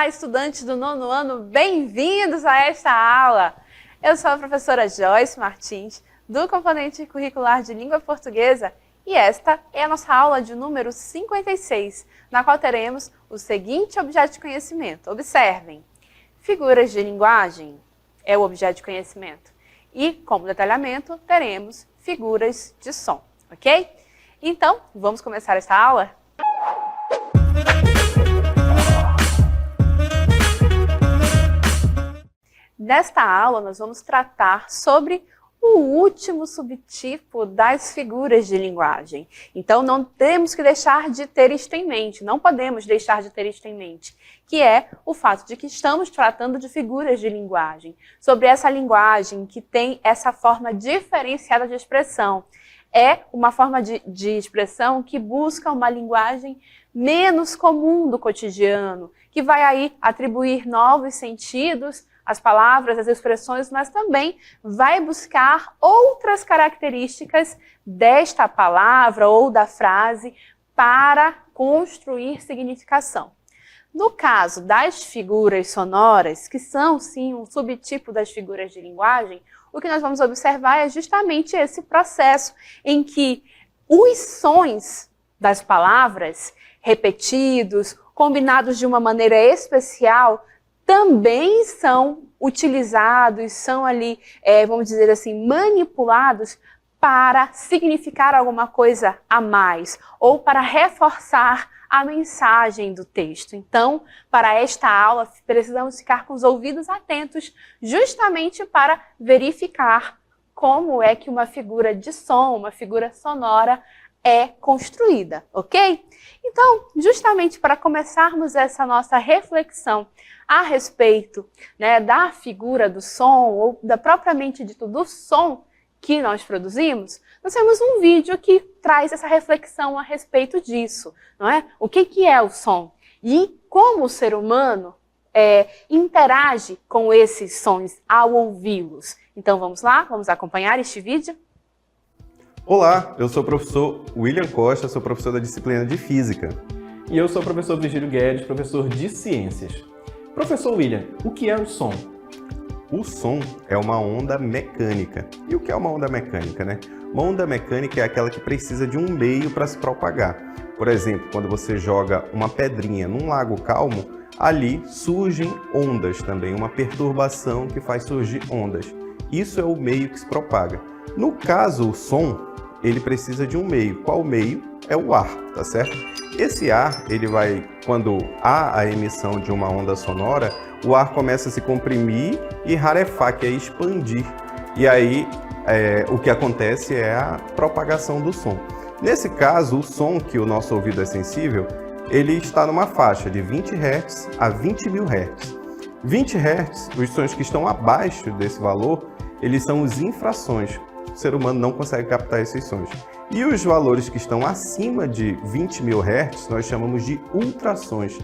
Olá, estudantes do 9º ano, bem-vindos a esta aula! Eu sou a professora Joyce Martins, do componente curricular de língua portuguesa, e esta é a nossa aula de número 56, na qual teremos o seguinte objeto de conhecimento. Observem, figuras de linguagem é o objeto de conhecimento, e como detalhamento teremos figuras de som, ok? Então, vamos começar esta aula? Nesta aula, nós vamos tratar sobre o último subtipo das figuras de linguagem. Então, não temos que deixar de ter isto em mente, não podemos deixar de ter isto em mente, que é o fato de que estamos tratando de figuras de linguagem, sobre essa linguagem que tem essa forma diferenciada de expressão. É uma forma de expressão que busca uma linguagem menos comum do cotidiano, que vai aí atribuir novos sentidos às palavras, às expressões, mas também vai buscar outras características desta palavra ou da frase para construir significação. No caso das figuras sonoras, que são sim um subtipo das figuras de linguagem, o que nós vamos observar é justamente esse processo em que os sons das palavras, repetidos, combinados de uma maneira especial, também são utilizados, são ali, vamos dizer assim, manipulados para significar alguma coisa a mais, ou para reforçar a mensagem do texto. Então, para esta aula, precisamos ficar com os ouvidos atentos, justamente para verificar como é que uma figura de som, uma figura sonora é construída, ok? Então, justamente para começarmos essa nossa reflexão a respeito, né, da figura do som, ou propriamente dito do som que nós produzimos, nós temos um vídeo que traz essa reflexão a respeito disso, não é? O que é o som? E como o ser humano interage com esses sons ao ouvi-los. Então vamos lá, vamos acompanhar este vídeo? Olá, eu sou o professor William Costa, sou professor da disciplina de Física. E eu sou o professor Virgílio Guedes, professor de Ciências. Professor William, o que é o som? O som é uma onda mecânica. E o que é uma onda mecânica, né? Uma onda mecânica é aquela que precisa de um meio para se propagar. Por exemplo, quando você joga uma pedrinha num lago calmo, ali surgem ondas também, uma perturbação que faz surgir ondas. Isso é o meio que se propaga. No caso, o som, ele precisa de um meio. Qual meio? É o ar, tá certo? Esse ar, ele vai, quando há a emissão de uma onda sonora, o ar começa a se comprimir e rarefar, que é expandir. E aí, o que acontece é a propagação do som. Nesse caso, o som que o nosso ouvido é sensível, ele está numa faixa de 20 Hz a 20.000 Hz. 20 Hz, os sons que estão abaixo desse valor, eles são os infrassons. O ser humano não consegue captar esses sons. E os valores que estão acima de 20.000 Hz, nós chamamos de ultrassons.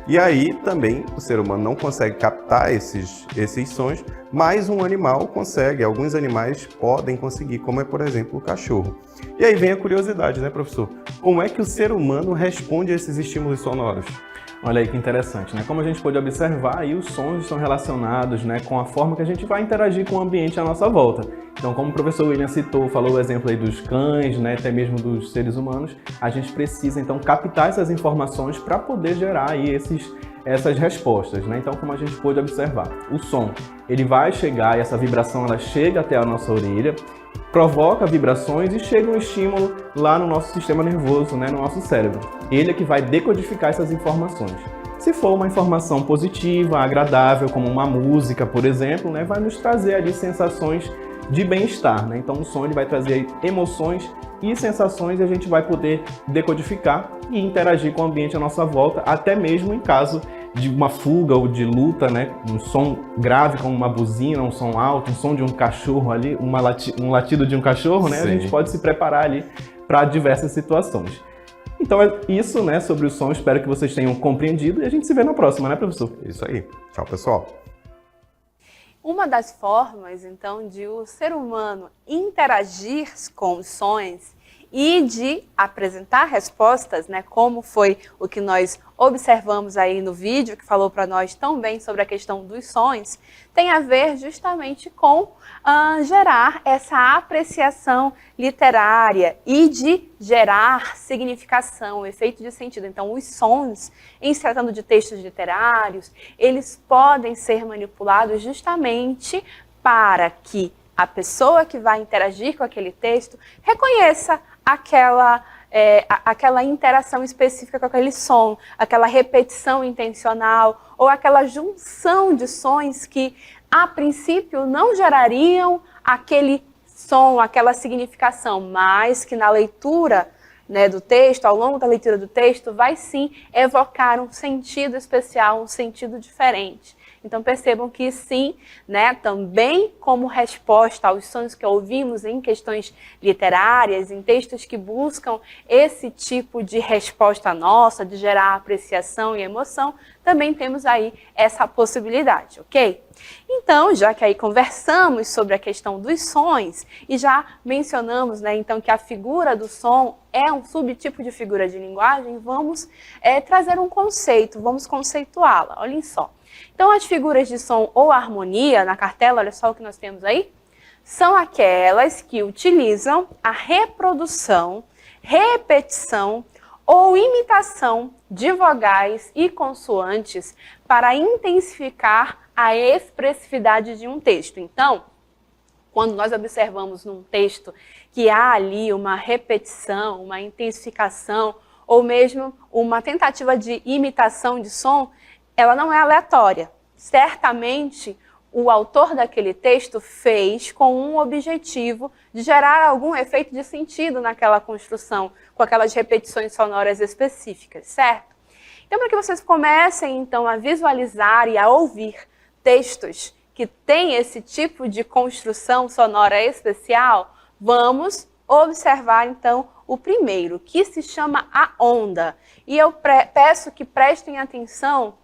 E aí também o ser humano não consegue captar esses sons, mas um animal consegue, alguns animais podem conseguir, como é, por exemplo, o cachorro. E aí vem a curiosidade, né, professor? Como é que o ser humano responde a esses estímulos sonoros? Olha aí que interessante, né? Como a gente pode observar, aí os sons estão relacionados, né, com a forma que a gente vai interagir com o ambiente à nossa volta. Então, como o professor William citou, falou o exemplo aí dos cães, né, até mesmo dos seres humanos, a gente precisa, então, captar essas informações para poder gerar aí essas respostas, né? Então, como a gente pôde observar, o som, ele vai chegar, e essa vibração, ela chega até a nossa orelha, provoca vibrações e chega um estímulo lá no nosso sistema nervoso, né, no nosso cérebro. Ele é que vai decodificar essas informações. Se for uma informação positiva, agradável, como uma música, por exemplo, né, vai nos trazer ali sensações de bem-estar, né? Então o som ele vai trazer emoções e sensações e a gente vai poder decodificar e interagir com o ambiente à nossa volta, até mesmo em caso de uma fuga ou de luta, né? Um som grave como uma buzina, um som alto, um som de um cachorro ali, um latido de um cachorro, né? Sim. A gente pode se preparar ali para diversas situações. Então é isso, né, sobre o som, espero que vocês tenham compreendido e a gente se vê na próxima, né, professor? Isso aí. Tchau, pessoal. Uma das formas, então, de o ser humano interagir com os sons e de apresentar respostas, né, como foi o que nós observamos aí no vídeo, que falou para nós tão bem sobre a questão dos sons, tem a ver justamente com gerar essa apreciação literária e de gerar significação, efeito de sentido. Então, os sons, em se tratando de textos literários, eles podem ser manipulados justamente para que a pessoa que vai interagir com aquele texto reconheça aquela interação específica com aquele som, aquela repetição intencional ou aquela junção de sons que, a princípio, não gerariam aquele som, aquela significação, mas que na leitura, né, do texto, ao longo da leitura do texto, vai sim evocar um sentido especial, um sentido diferente. Então percebam que sim, né, também como resposta aos sons que ouvimos em questões literárias, em textos que buscam esse tipo de resposta nossa, de gerar apreciação e emoção, também temos aí essa possibilidade, ok? Então, já que aí conversamos sobre a questão dos sons e já mencionamos, né, então que a figura do som é um subtipo de figura de linguagem, vamos trazer um conceito, vamos conceituá-la, olhem só. Então, as figuras de som ou harmonia, na cartela, olha só o que nós temos aí, são aquelas que utilizam a reprodução, repetição ou imitação de vogais e consoantes para intensificar a expressividade de um texto. Então, quando nós observamos num texto que há ali uma repetição, uma intensificação ou mesmo uma tentativa de imitação de som, ela não é aleatória. Certamente, o autor daquele texto fez com um objetivo de gerar algum efeito de sentido naquela construção, com aquelas repetições sonoras específicas, certo? Então, para que vocês comecem, então, a visualizar e a ouvir textos que têm esse tipo de construção sonora especial, vamos observar, então, o primeiro, que se chama a onda. E eu peço que prestem atenção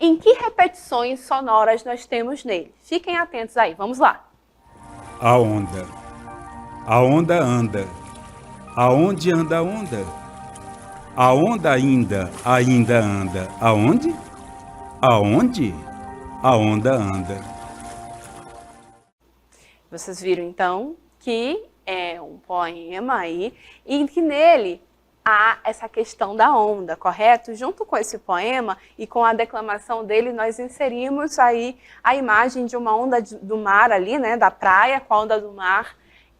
em que repetições sonoras nós temos nele. Fiquem atentos aí, vamos lá. A onda. A onda anda. Aonde anda a onda? A onda ainda anda. Aonde? Aonde? A onda anda. Vocês viram, então, que é um poema aí, e que nele há essa questão da onda, correto? Junto com esse poema e com a declamação dele, nós inserimos aí a imagem de uma onda do mar ali, né, da praia, com a onda do mar,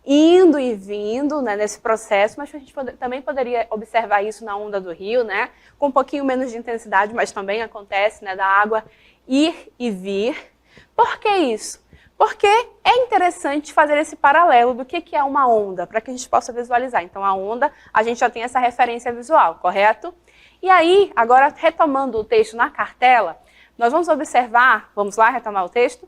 indo e vindo, né, nesse processo, mas a gente também poderia observar isso na onda do rio, né, com um pouquinho menos de intensidade, mas também acontece, né, da água ir e vir. Por que isso? Porque é interessante fazer esse paralelo do que é uma onda, para que a gente possa visualizar. Então, a onda, a gente já tem essa referência visual, correto? E aí, agora retomando o texto na cartela, nós vamos observar, vamos lá retomar o texto,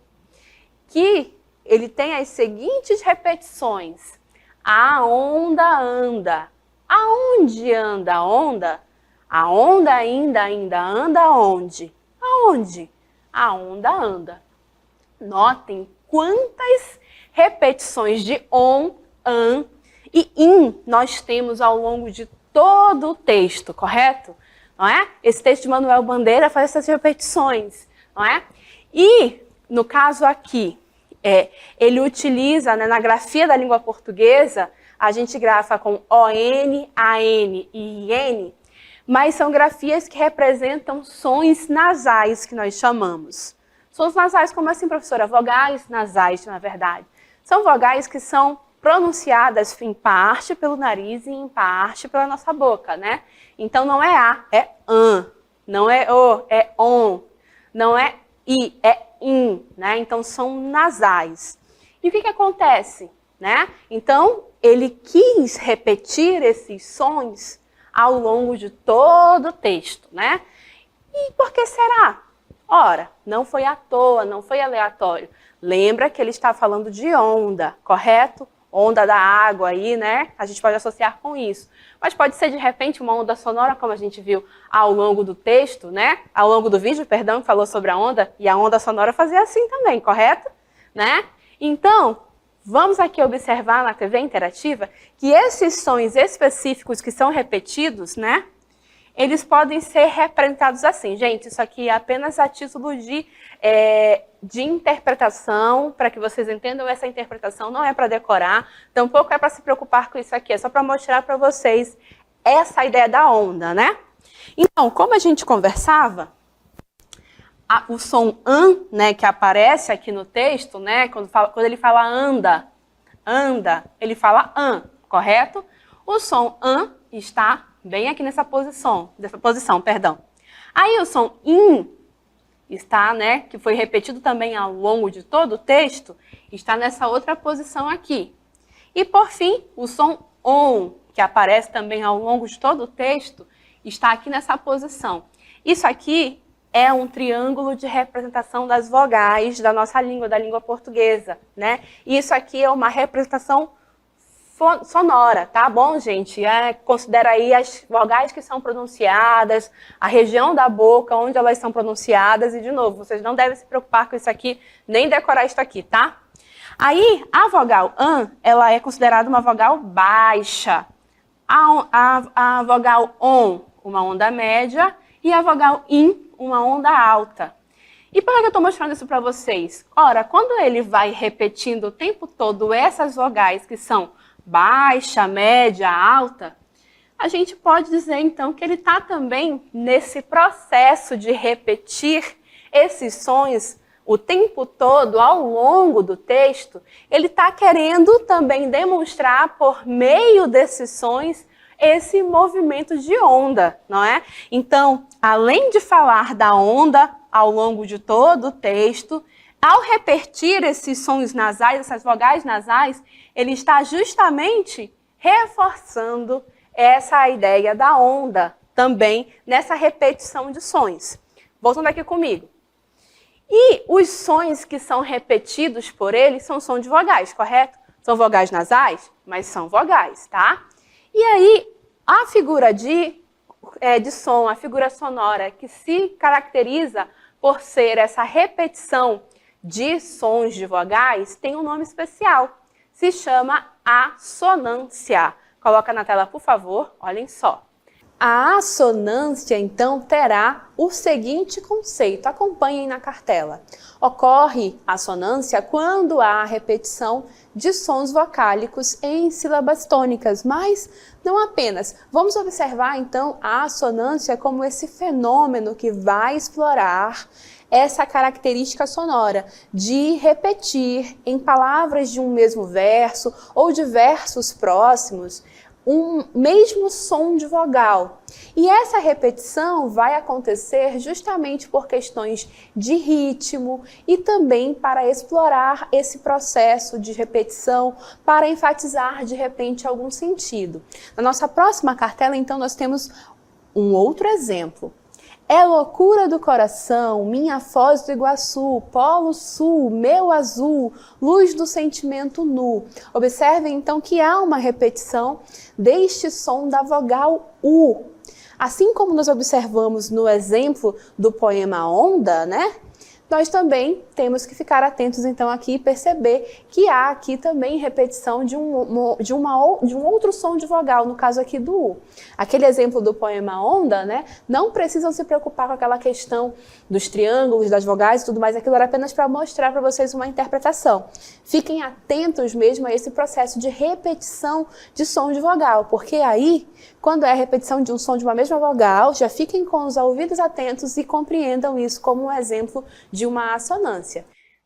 que ele tem as seguintes repetições. A onda anda. Aonde anda a onda? A onda ainda anda onde? Aonde? A onda anda. Notem quantas repetições de on, an e in nós temos ao longo de todo o texto, correto? Não é? Esse texto de Manuel Bandeira faz essas repetições, não é? E, no caso aqui, ele utiliza, né, na grafia da língua portuguesa, a gente grafa com ON, AN e IN, mas são grafias que representam sons nasais, que nós chamamos. Sons nasais, como assim, professora? Vogais nasais, na verdade. São vogais que são pronunciadas em parte pelo nariz e em parte pela nossa boca, né? Então não é A, é an. Não é O, é on. Não é I, é in, né? Então são nasais. E o que acontece, né? Então ele quis repetir esses sons ao longo de todo o texto, né? E por que será? Ora, não foi à toa, não foi aleatório. Lembra que ele está falando de onda, correto? Onda da água aí, né? A gente pode associar com isso. Mas pode ser, de repente, uma onda sonora, como a gente viu ao longo do texto, né? Ao longo do vídeo, perdão, que falou sobre a onda. E a onda sonora fazia assim também, correto? Né? Então, vamos aqui observar na TV interativa que esses sons específicos que são repetidos, né? Eles podem ser representados assim. Gente, isso aqui é apenas a título de interpretação, para que vocês entendam essa interpretação, não é para decorar, tampouco é para se preocupar com isso aqui, é só para mostrar para vocês essa ideia da onda, né? Então, como a gente conversava, o som an, né, que aparece aqui no texto, né, quando ele fala anda, ele fala an, correto? O som an está bem aqui nessa posição, perdão. Aí o som in está, né, que foi repetido também ao longo de todo o texto, está nessa outra posição aqui. E por fim, o som on, que aparece também ao longo de todo o texto, está aqui nessa posição. Isso aqui é um triângulo de representação das vogais da nossa língua, da língua portuguesa, né? E isso aqui é uma representação sonora, tá bom, gente? Considera aí as vogais que são pronunciadas, a região da boca onde elas são pronunciadas, e de novo, vocês não devem se preocupar com isso aqui, nem decorar isso aqui, tá? Aí, a vogal an, ela é considerada uma vogal baixa. A vogal on, uma onda média, e a vogal in, uma onda alta. E por que eu estou mostrando isso para vocês? Ora, quando ele vai repetindo o tempo todo essas vogais que são baixa, média, alta, a gente pode dizer então que ele está também nesse processo de repetir esses sons o tempo todo, ao longo do texto, ele está querendo também demonstrar por meio desses sons esse movimento de onda, não é? Então, além de falar da onda ao longo de todo o texto, ao repetir esses sons nasais, essas vogais nasais, ele está justamente reforçando essa ideia da onda também nessa repetição de sons. Voltando aqui comigo. E os sons que são repetidos por ele são sons de vogais, correto? São vogais nasais, mas são vogais, tá? E aí, a figura de som, a figura sonora que se caracteriza por ser essa repetição de sons de vogais, tem um nome especial. Se chama assonância. Coloca na tela, por favor, olhem só. A assonância, então, terá o seguinte conceito. Acompanhem na cartela. Ocorre assonância quando há repetição de sons vocálicos em sílabas tônicas, mas não apenas. Vamos observar, então, a assonância como esse fenômeno que vai explorar essa característica sonora de repetir em palavras de um mesmo verso ou de versos próximos um mesmo som de vogal. E essa repetição vai acontecer justamente por questões de ritmo e também para explorar esse processo de repetição, para enfatizar de repente algum sentido. Na nossa próxima cartela, então, nós temos um outro exemplo. É loucura do coração, minha Foz do Iguaçu, Polo Sul, meu azul, luz do sentimento nu. Observem então que há uma repetição deste som da vogal U. Assim como nós observamos no exemplo do poema Onda, né? Nós também temos que ficar atentos então aqui e perceber que há aqui também repetição de um outro som de vogal, no caso aqui do U. Aquele exemplo do poema Onda, né? Não precisam se preocupar com aquela questão dos triângulos, das vogais e tudo mais, aquilo era apenas para mostrar para vocês uma interpretação. Fiquem atentos mesmo a esse processo de repetição de som de vogal, porque aí, quando é a repetição de um som de uma mesma vogal, já fiquem com os ouvidos atentos e compreendam isso como um exemplo de uma assonância.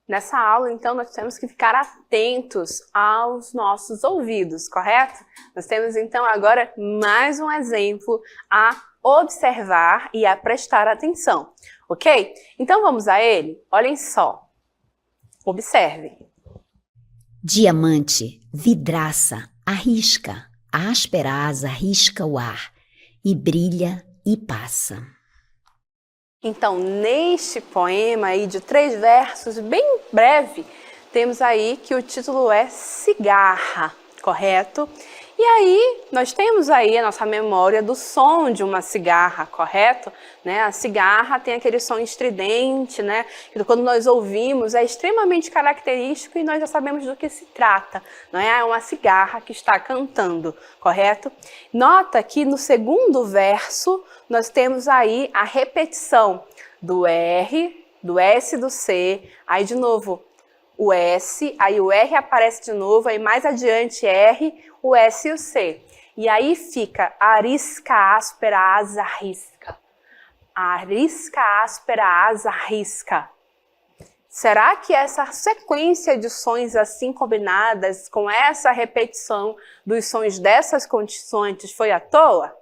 Nessa aula, então, nós temos que ficar atentos aos nossos ouvidos, correto? Nós temos, então, agora mais um exemplo a observar e a prestar atenção, ok? Então, vamos a ele? Olhem só. Observem. Diamante, vidraça, arrisca, asperasa risca o ar, e brilha e passa. Então, neste poema aí de 3 versos, bem breve, temos aí que o título é Cigarra, correto? E aí, nós temos aí a nossa memória do som de uma cigarra, correto? Né? A cigarra tem aquele som estridente, né? Que quando nós ouvimos é extremamente característico e nós já sabemos do que se trata. Não é? É uma cigarra que está cantando, correto? Nota que no segundo verso nós temos aí a repetição do R, do S e do C, aí de novo o S, aí o R aparece de novo, aí mais adiante R, o S e o C. E aí fica arisca, áspera, asa, risca. Arisca, áspera, asa, risca. Será que essa sequência de sons assim combinadas, com essa repetição dos sons dessas consoantes foi à toa?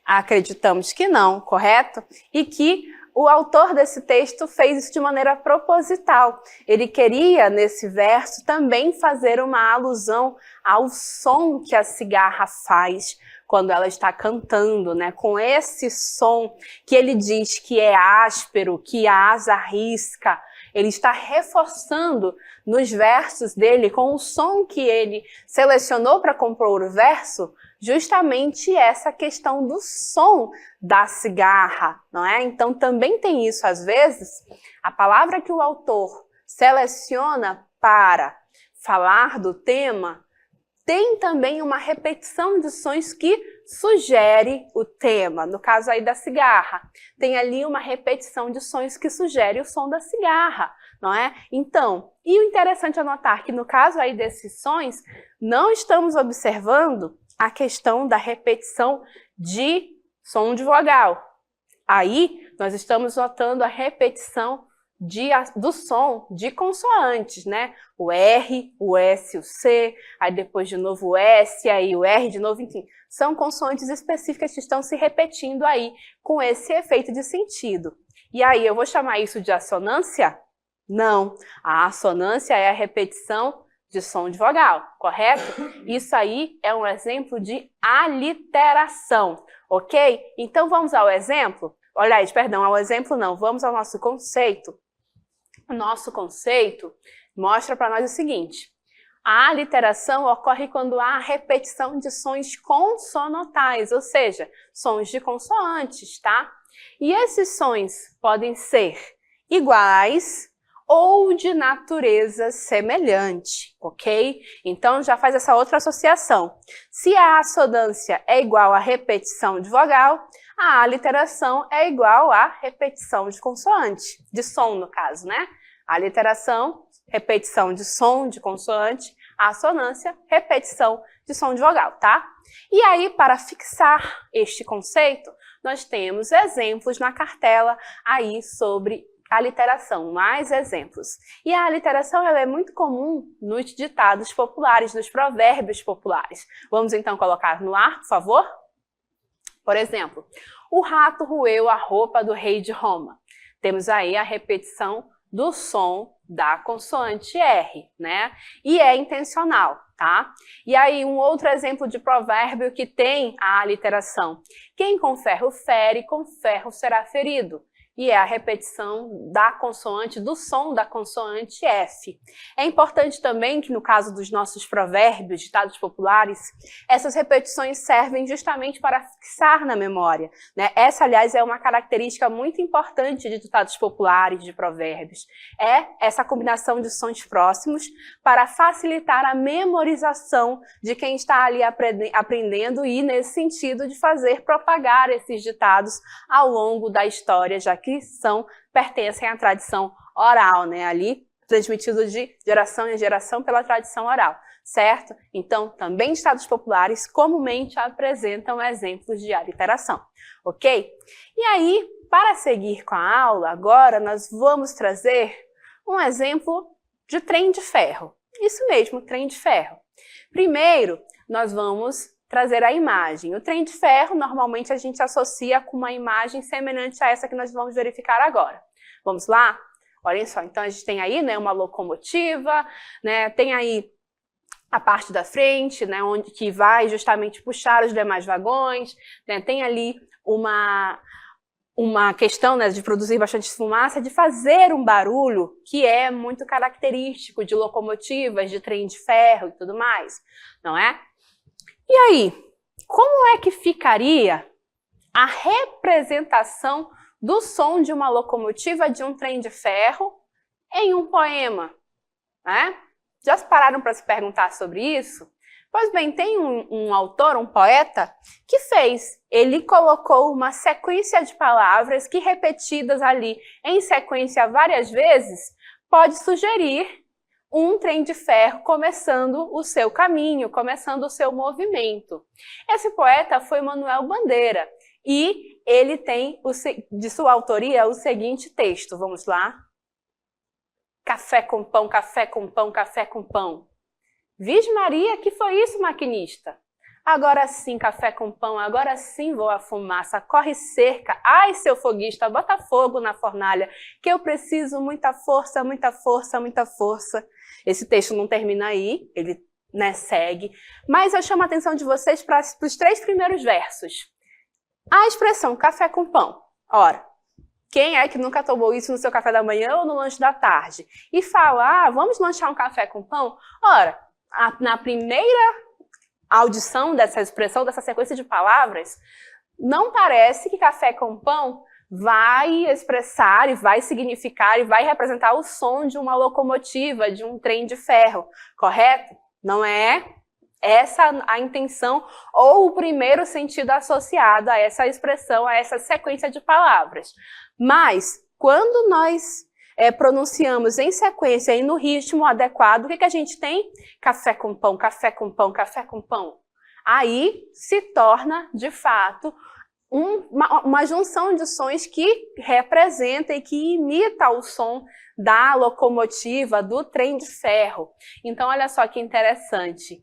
Acreditamos que não, correto? E que o autor desse texto fez isso de maneira proposital. Ele queria, nesse verso, também fazer uma alusão ao som que a cigarra faz quando ela está cantando, né? Com esse som que ele diz que é áspero, que a asa risca. Ele está reforçando nos versos dele, com o som que ele selecionou para compor o verso, justamente essa questão do som da cigarra, não é? Então também tem isso às vezes, a palavra que o autor seleciona para falar do tema tem também uma repetição de sons que sugere o tema. No caso aí da cigarra, tem ali uma repetição de sons que sugere o som da cigarra, não é? Então, e o interessante é notar que no caso aí desses sons, não estamos observando a questão da repetição de som de vogal. Aí, nós estamos notando a repetição do som de consoantes, né? O R, o S, o C, aí depois de novo o S, aí o R de novo, enfim. São consoantes específicas que estão se repetindo aí com esse efeito de sentido. E aí, eu vou chamar isso de assonância? Não. A assonância é a repetição de som de vogal, correto? Isso aí é um exemplo de aliteração, ok? Então vamos ao exemplo? Aliás, perdão, ao exemplo não, vamos ao nosso conceito. O nosso conceito mostra para nós o seguinte: a aliteração ocorre quando há repetição de sons consonotais, ou seja, sons de consoantes, tá? E esses sons podem ser iguais ou de natureza semelhante, ok? Então já faz essa outra associação. Se a assonância é igual à repetição de vogal, a aliteração é igual à repetição de consoante, de som no caso, né? A aliteração, repetição de som de consoante, a assonância, repetição de som de vogal, tá? E aí, para fixar este conceito, nós temos exemplos na cartela aí sobre aliteração, mais exemplos. E a aliteração ela é muito comum nos ditados populares, nos provérbios populares. Vamos então colocar no ar, por favor? Por exemplo, o rato roeu a roupa do rei de Roma. Temos aí a repetição do som da consoante R, né? E é intencional, tá? E aí um outro exemplo de provérbio que tem a aliteração. Quem com ferro fere, com ferro será ferido. E é a repetição da consoante, do som da consoante F. É importante também que no caso dos nossos provérbios, ditados populares, essas repetições servem justamente para fixar na memória, né? Essa, aliás, é uma característica muito importante de ditados populares, de provérbios. É essa combinação de sons próximos para facilitar a memorização de quem está ali aprendendo e, nesse sentido, de fazer propagar esses ditados ao longo da história, já que pertencem à tradição oral, né? Ali transmitido de geração em geração pela tradição oral, certo? Então, também ditados populares comumente apresentam exemplos de aliteração, ok? E aí, para seguir com a aula, agora nós vamos trazer um exemplo de trem de ferro. Isso mesmo, trem de ferro. Primeiro, nós vamos trazer a imagem. O trem de ferro, normalmente a gente associa com uma imagem semelhante a essa que nós vamos verificar agora. Vamos lá? Olhem só, então a gente tem aí, né, uma locomotiva, né, tem aí a parte da frente, né, onde que vai justamente puxar os demais vagões, né, tem ali uma questão, né, de produzir bastante fumaça, de fazer um barulho que é muito característico de locomotivas, de trem de ferro e tudo mais, não é? E aí, como é que ficaria a representação do som de uma locomotiva, de um trem de ferro, em um poema? Né? Já pararam para se perguntar sobre isso? Pois bem, tem um autor, um poeta, que fez. Ele colocou uma sequência de palavras que, repetidas ali em sequência várias vezes, pode sugerir um trem de ferro começando o seu caminho, começando o seu movimento. Esse poeta foi Manuel Bandeira e ele tem, de sua autoria, o seguinte texto. Vamos lá? Café com pão, café com pão, café com pão. Vixe Maria, que foi isso, maquinista? Agora sim, café com pão, agora sim voa a fumaça, corre cerca, ai seu foguista, bota fogo na fornalha, que eu preciso muita força, muita força, muita força. Esse texto não termina aí, ele segue, mas eu chamo a atenção de vocês para os 3 primeiros versos. A expressão café com pão. Ora, quem é que nunca tomou isso no seu café da manhã ou no lanche da tarde? E fala, vamos lanchar um café com pão? Ora, na primeira audição dessa expressão, dessa sequência de palavras, não parece que café com pão vai expressar e vai significar e vai representar o som de uma locomotiva, de um trem de ferro, correto? Não é essa a intenção ou o primeiro sentido associado a essa expressão, a essa sequência de palavras. Mas, quando nós pronunciamos em sequência e no ritmo adequado, o que a gente tem? Café com pão, café com pão, café com pão. Aí se torna, de fato, uma junção de sons que representa e que imita o som da locomotiva, do trem de ferro. Então, olha só que interessante.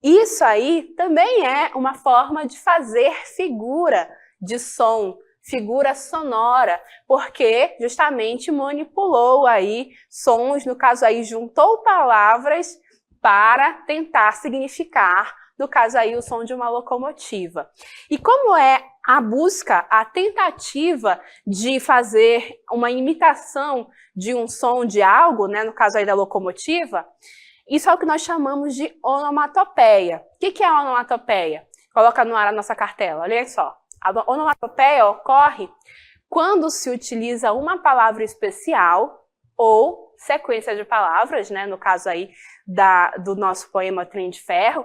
Isso aí também é uma forma de fazer figura de som, figura sonora, porque justamente manipulou aí sons, no caso aí juntou palavras para tentar significar, no caso aí o som de uma locomotiva. E como é a busca, a tentativa de fazer uma imitação de um som de algo, né, no caso aí da locomotiva, isso é o que nós chamamos de onomatopeia. O que é a onomatopeia? Coloca no ar a nossa cartela, olha só. A onomatopeia ocorre quando se utiliza uma palavra especial ou sequência de palavras, né, no caso aí do nosso poema Trem de Ferro,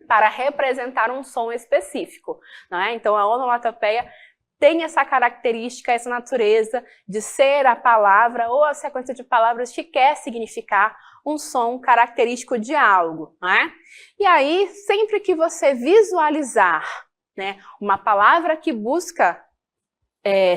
para representar um som específico. Né? Então, a onomatopeia tem essa característica, essa natureza de ser a palavra ou a sequência de palavras que quer significar um som característico de algo. Né? E aí, sempre que você visualizar, né, uma palavra que busca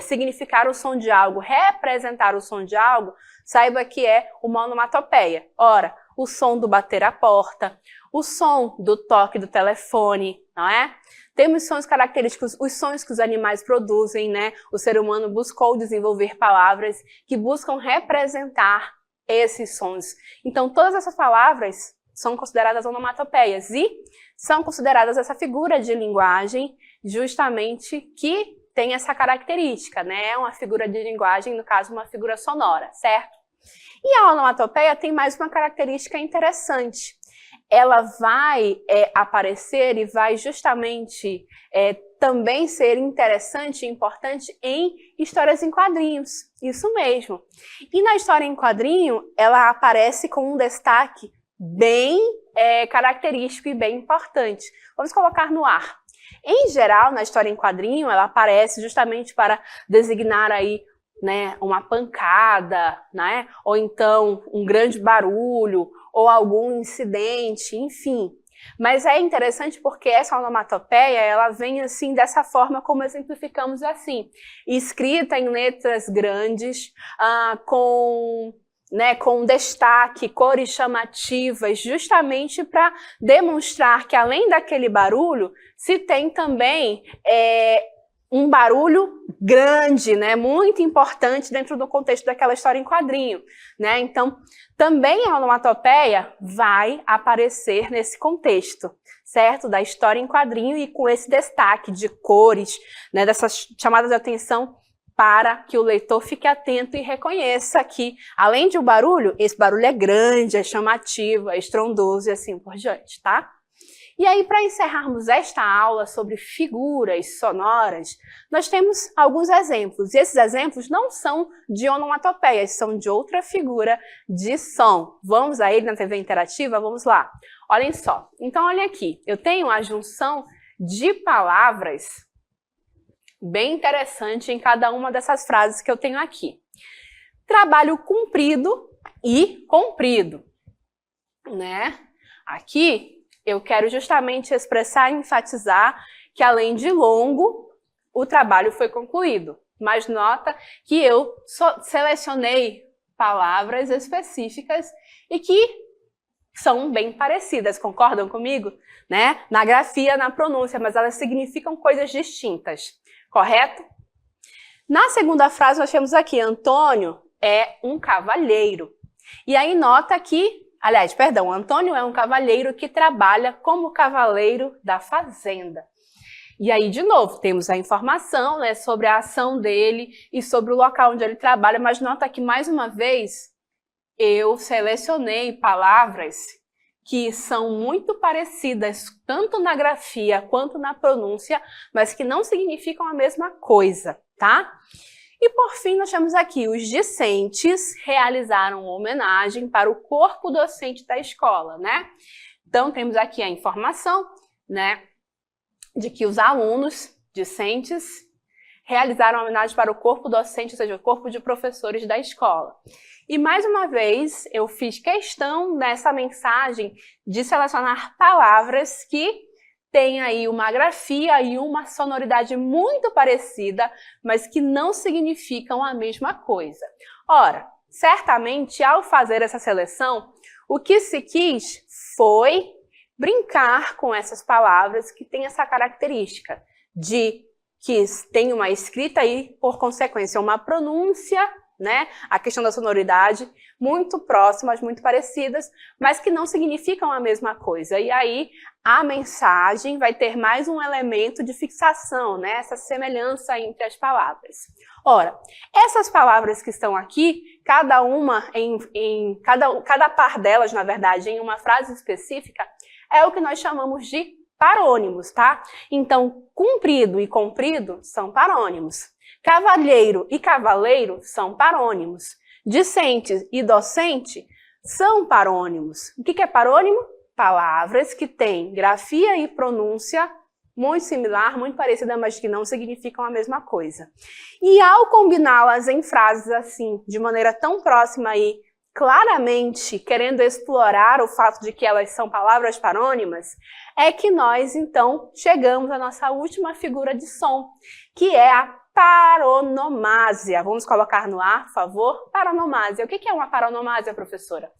significar o som de algo, representar o som de algo, saiba que é uma onomatopeia. Ora, o som do bater a porta, o som do toque do telefone, não é? Temos sons característicos, os sons que os animais produzem, né? O ser humano buscou desenvolver palavras que buscam representar esses sons. Então, todas essas palavras são consideradas onomatopeias e são consideradas essa figura de linguagem justamente que tem essa característica, né? É uma figura de linguagem, no caso, uma figura sonora, certo? E a onomatopeia tem mais uma característica interessante. Ela vai aparecer e vai justamente também ser interessante e importante em histórias em quadrinhos. Isso mesmo. E na história em quadrinho, ela aparece com um destaque bem característico e bem importante. Vamos colocar no ar. Em geral, na história em quadrinho, ela aparece justamente para designar aí, né, uma pancada, né, ou então um grande barulho, ou algum incidente, enfim. Mas é interessante porque essa onomatopeia, ela vem assim, dessa forma como exemplificamos assim, escrita em letras grandes, com destaque, cores chamativas, justamente para demonstrar que além daquele barulho, se tem também um barulho grande, né, muito importante dentro do contexto daquela história em quadrinho, né? Então, também a onomatopeia vai aparecer nesse contexto, certo? Da história em quadrinho e com esse destaque de cores, né, dessas chamadas de atenção para que o leitor fique atento e reconheça que, além de um barulho, esse barulho é grande, é chamativo, é estrondoso e assim por diante, tá? E aí, para encerrarmos esta aula sobre figuras sonoras, nós temos alguns exemplos. E esses exemplos não são de onomatopeias, são de outra figura de som. Vamos a ele na TV interativa? Vamos lá. Olhem só. Então, olhem aqui. Eu tenho a junção de palavras bem interessante em cada uma dessas frases que eu tenho aqui. Trabalho cumprido e comprido, né? Aqui eu quero justamente expressar e enfatizar que, além de longo, o trabalho foi concluído. Mas nota que eu selecionei palavras específicas e que são bem parecidas, concordam comigo? Né? Na grafia, na pronúncia, mas elas significam coisas distintas, correto? Na segunda frase nós temos aqui, Antônio é um cavalheiro. E aí nota que, Antônio é um cavalheiro que trabalha como cavaleiro da fazenda. E aí, de novo, temos a informação, né, sobre a ação dele e sobre o local onde ele trabalha, mas nota que, mais uma vez, eu selecionei palavras que são muito parecidas, tanto na grafia quanto na pronúncia, mas que não significam a mesma coisa, tá? E por fim, nós temos aqui, os discentes realizaram uma homenagem para o corpo docente da escola, né? Então, temos aqui a informação, né, de que os alunos discentes realizaram uma homenagem para o corpo docente, ou seja, o corpo de professores da escola. E mais uma vez, eu fiz questão nessa mensagem de selecionar palavras que têm aí uma grafia e uma sonoridade muito parecida, mas que não significam a mesma coisa. Ora, certamente, ao fazer essa seleção, o que se quis foi brincar com essas palavras que têm essa característica de que tem uma escrita e, por consequência, uma pronúncia, né? A questão da sonoridade, muito próximas, muito parecidas, mas que não significam a mesma coisa. E aí, a mensagem vai ter mais um elemento de fixação, né? Essa semelhança entre as palavras. Ora, essas palavras que estão aqui, cada uma, cada par delas, na verdade, em uma frase específica, é o que nós chamamos de parônimos, tá? Então, cumprido e comprido são parônimos. Cavalheiro e cavaleiro são parônimos. Discente e docente são parônimos. O que é parônimo? Palavras que têm grafia e pronúncia muito similar, muito parecida, mas que não significam a mesma coisa. E ao combiná-las em frases assim, de maneira tão próxima e claramente querendo explorar o fato de que elas são palavras parônimas, é que nós, então, chegamos à nossa última figura de som, que é a paronomásia. Vamos colocar no ar, por favor? Paronomásia. O que é uma paronomásia, professora?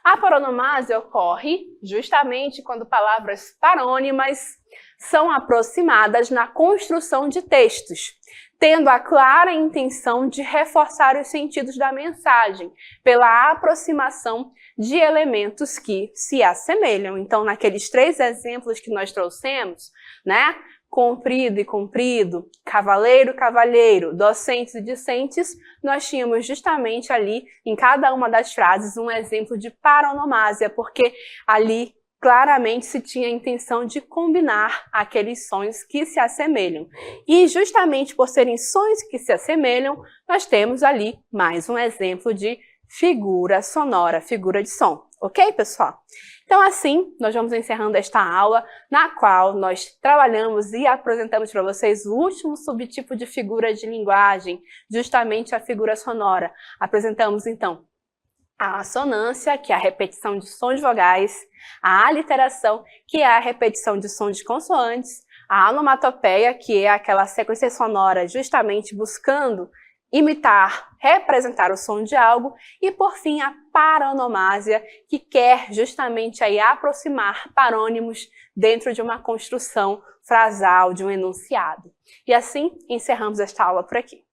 A paronomásia ocorre justamente quando palavras parônimas são aproximadas na construção de textos, tendo a clara intenção de reforçar os sentidos da mensagem, pela aproximação de elementos que se assemelham. Então, naqueles 3 exemplos que nós trouxemos, né? Comprido e comprido, cavaleiro, cavalheiro, docentes e discentes, nós tínhamos justamente ali, em cada uma das frases, um exemplo de paronomásia, porque ali claramente se tinha a intenção de combinar aqueles sons que se assemelham. E justamente por serem sons que se assemelham, nós temos ali mais um exemplo de figura sonora, figura de som. Ok, pessoal? Então, assim, nós vamos encerrando esta aula, na qual nós trabalhamos e apresentamos para vocês o último subtipo de figura de linguagem, justamente a figura sonora. Apresentamos, então, a assonância, que é a repetição de sons vogais, a aliteração, que é a repetição de sons de consoantes, a onomatopeia, que é aquela sequência sonora justamente buscando imitar, representar o som de algo, e por fim a paronomásia, que quer justamente aí aproximar parônimos dentro de uma construção frasal, de um enunciado. E assim encerramos esta aula por aqui.